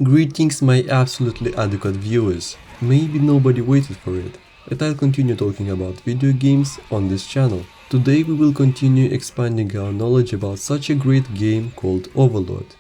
Greetings my absolutely adequate viewers. Maybe nobody waited for it, but I'll continue talking about video games on this channel. Today we will continue expanding our knowledge about such a great game called Overlord.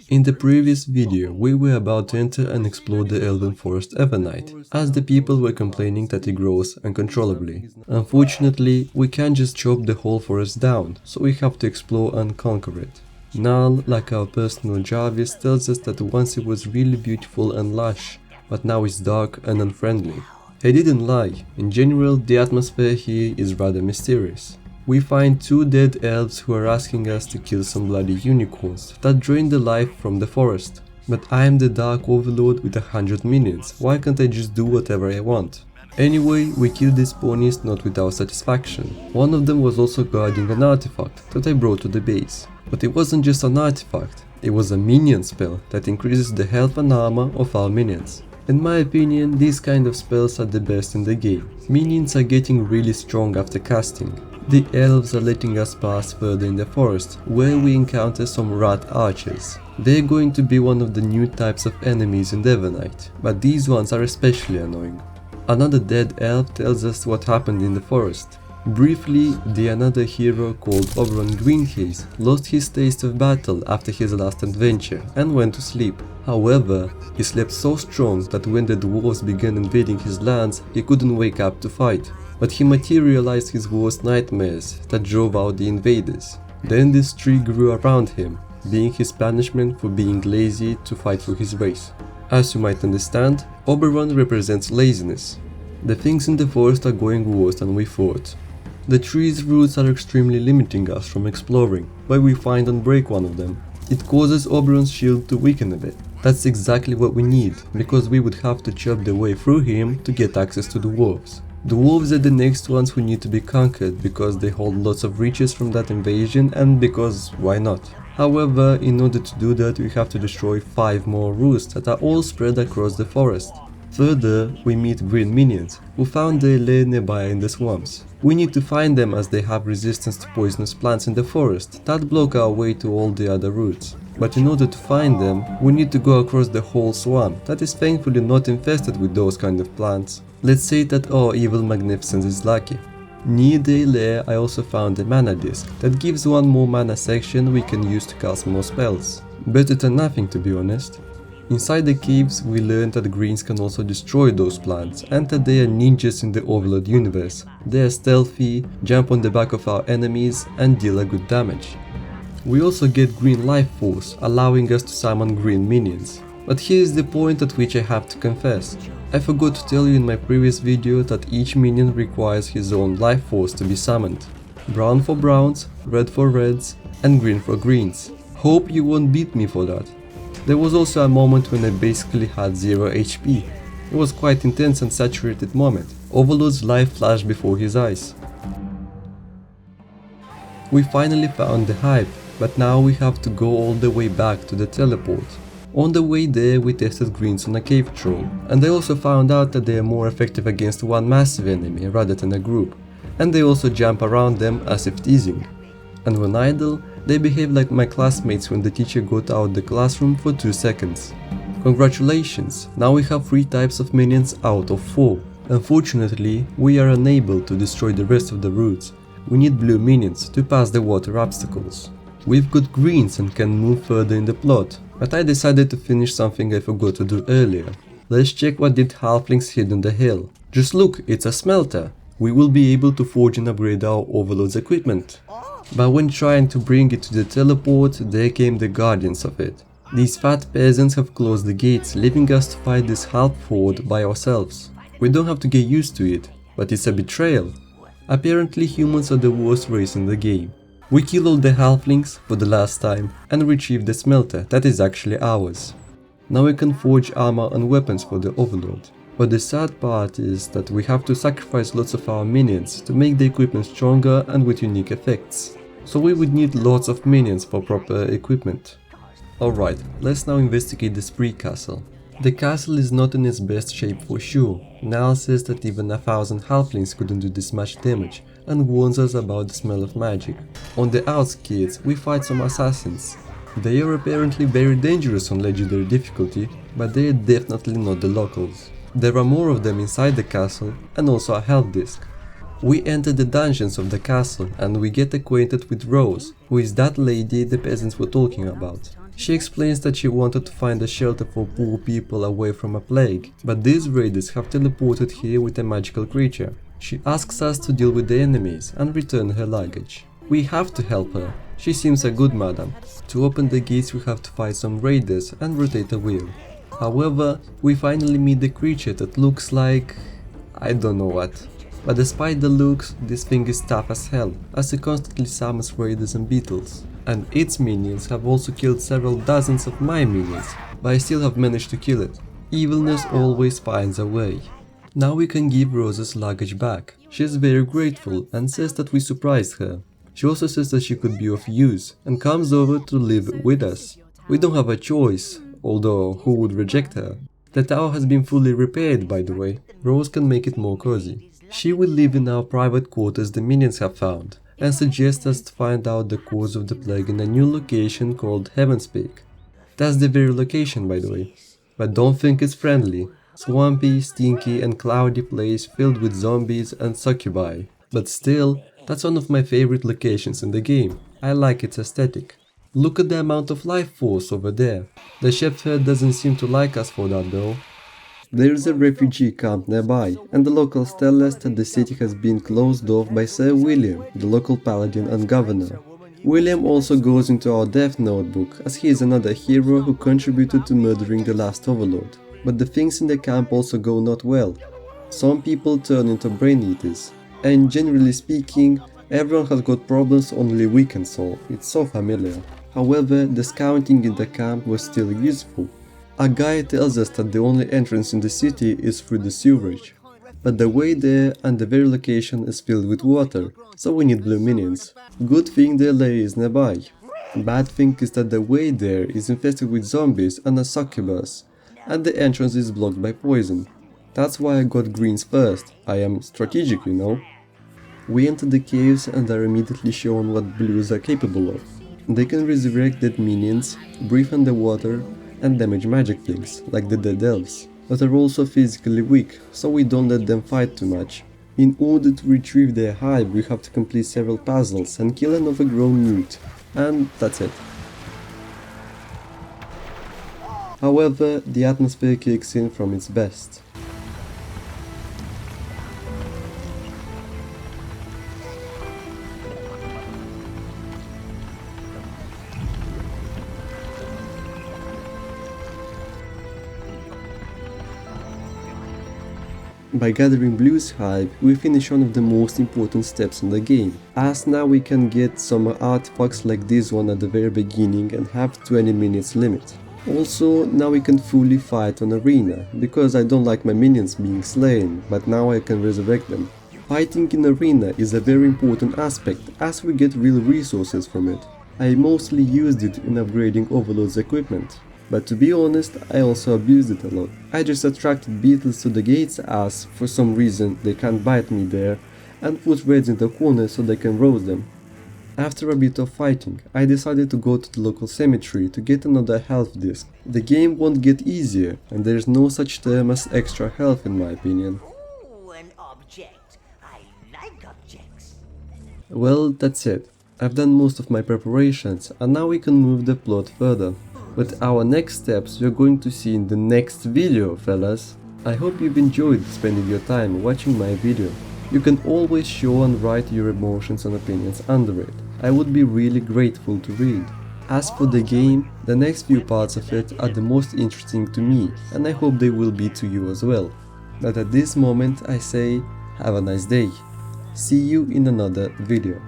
In the previous video, we were about to enter and explore the Elven Forest Evernight, as the people were complaining that it grows uncontrollably. Unfortunately, we can't just chop the whole forest down, so we have to explore and conquer it. Null, like our personal Jarvis, tells us that once it was really beautiful and lush, but now it's dark and unfriendly. He didn't lie. In general, the atmosphere here is rather mysterious. We find two dead elves who are asking us to kill some bloody unicorns that drain the life from the forest. But I am the Dark Overlord with 100 minions, why can't I just do whatever I want? Anyway, we killed these ponies not without satisfaction. One of them was also guarding an artifact that I brought to the base. But it wasn't just an artifact, it was a minion spell that increases the health and armor of our minions. In my opinion, these kind of spells are the best in the game. Minions are getting really strong after casting. The elves are letting us pass further in the forest, where we encounter some rat archers. They're going to be one of the new types of enemies in Evernight, but these ones are especially annoying. Another dead elf tells us what happened in the forest. Briefly, the another hero called Oberon Greenhaze lost his taste of battle after his last adventure and went to sleep. However, he slept so strong that when the dwarves began invading his lands, he couldn't wake up to fight. But he materialized his worst nightmares that drove out the invaders. Then this tree grew around him, being his punishment for being lazy to fight for his race. As you might understand, Oberon represents laziness. The things in the forest are going worse than we thought. The tree's roots are extremely limiting us from exploring, but we find and break one of them. It causes Oberon's shield to weaken a bit. That's exactly what we need, because we would have to chop the way through him to get access to the dwarves. The wolves are the next ones who need to be conquered because they hold lots of riches from that invasion and because why not? However, in order to do that we have to destroy 5 more roosts that are all spread across the forest. Further, we meet green minions, who found their lair nearby in the swamps. We need to find them as they have resistance to poisonous plants in the forest that block our way to all the other routes. But in order to find them, we need to go across the whole swamp that is thankfully not infested with those kind of plants. Let's say that our evil magnificence is lucky. Near their lair I also found a mana disc that gives one more mana section we can use to cast more spells. Better than nothing, to be honest. Inside the caves we learned that greens can also destroy those plants and that they are ninjas in the Overlord universe. They are stealthy, jump on the back of our enemies and deal a good damage. We also get green life force, allowing us to summon green minions. But here's the point at which I have to confess. I forgot to tell you in my previous video that each minion requires his own life force to be summoned. Brown for browns, red for reds and green for greens. Hope you won't beat me for that. There was also a moment when I basically had 0 HP. It was quite intense and saturated moment. Overlord's life flashed before his eyes. We finally found the hype, but now we have to go all the way back to the teleport. On the way there we tested greens on a cave troll, and I also found out that they are more effective against one massive enemy rather than a group, and they also jump around them as if teasing. And when idle, they behave like my classmates when the teacher got out the classroom for 2 seconds. Congratulations, now we have 3 types of minions out of 4. Unfortunately, we are unable to destroy the rest of the routes. We need blue minions to pass the water obstacles. We've got greens and can move further in the plot, but I decided to finish something I forgot to do earlier. Let's check what did halflings hid on the hill. Just look, it's a smelter. We will be able to forge and upgrade our Overlord's equipment. But when trying to bring it to the teleport, there came the guardians of it. These fat peasants have closed the gates, leaving us to fight this half horde by ourselves. We don't have to get used to it, but it's a betrayal. Apparently humans are the worst race in the game. We kill all the halflings for the last time and retrieve the smelter that is actually ours. Now we can forge armor and weapons for the Overlord. But the sad part is that we have to sacrifice lots of our minions to make the equipment stronger and with unique effects. So we would need lots of minions for proper equipment. Alright, let's now investigate the Spree Castle. The castle is not in its best shape for sure. Nal says that even 1,000 halflings couldn't do this much damage and warns us about the smell of magic. On the outskirts we fight some assassins. They are apparently very dangerous on legendary difficulty, but they are definitely not the locals. There are more of them inside the castle and also a health disc. We enter the dungeons of the castle and we get acquainted with Rose, who is that lady the peasants were talking about. She explains that she wanted to find a shelter for poor people away from a plague, but these raiders have teleported here with a magical creature. She asks us to deal with the enemies and return her luggage. We have to help her. She seems a good madam. To open the gates we have to fight some raiders and rotate a wheel. However, we finally meet the creature that looks like... I don't know what. But despite the looks, this thing is tough as hell, as it constantly summons raiders and beetles. And its minions have also killed several dozens of my minions, but I still have managed to kill it. Evilness always finds a way. Now we can give Rose's luggage back. She is very grateful and says that we surprised her. She also says that she could be of use and comes over to live with us. We don't have a choice, although who would reject her? The tower has been fully repaired, by the way. Rose can make it more cozy. She will live in our private quarters the minions have found, and suggests us to find out the cause of the plague in a new location called Heaven's Peak. That's the very location, by the way. But don't think it's friendly. Swampy, stinky and cloudy place filled with zombies and succubi. But still, that's one of my favorite locations in the game. I like its aesthetic. Look at the amount of life force over there. The shepherd doesn't seem to like us for that though. There's a refugee camp nearby, and the locals tell us that the city has been closed off by Sir William, the local paladin and governor. William also goes into our death notebook, as he is another hero who contributed to murdering the last overlord. But the things in the camp also go not well. Some people turn into brain eaters, and generally speaking, everyone has got problems only we can solve. It's so familiar. However, the scouting in the camp was still useful. A guy tells us that the only entrance in the city is through the sewerage, but the way there and the very location is filled with water, so we need blue minions. Good thing the LA is nearby. Bad thing is that the way there is infested with zombies and a succubus, and the entrance is blocked by poison. That's why I got greens first. I am strategic, you know. We enter the caves and are immediately shown what blues are capable of. They can resurrect dead minions, breathe underwater, and damage magic things, like the dead elves, but are also physically weak, so we don't let them fight too much. In order to retrieve their hive, we have to complete several puzzles and kill an overgrown newt, and that's it. However, the atmosphere kicks in from its best. By gathering Blue's hive, we finish one of the most important steps in the game, as now we can get some artifacts like this one at the very beginning and have 20 minutes limit. Also, now we can fully fight on arena, because I don't like my minions being slain, but now I can resurrect them. Fighting in arena is a very important aspect, as we get real resources from it. I mostly used it in upgrading Overlord's equipment. But to be honest, I also abused it a lot. I just attracted beetles to the gates as, for some reason, they can't bite me there, and put reds in the corner so they can roast them. After a bit of fighting, I decided to go to the local cemetery to get another health disc. The game won't get easier, and there's no such term as extra health in my opinion. Ooh, an object. I like objects. Well, that's it. I've done most of my preparations, and now we can move the plot further. But our next steps you're going to see in the next video, fellas. I hope you've enjoyed spending your time watching my video. You can always show and write your emotions and opinions under it. I would be really grateful to read. As for the game, the next few parts of it are the most interesting to me, and I hope they will be to you as well. But at this moment I say, have a nice day. See you in another video.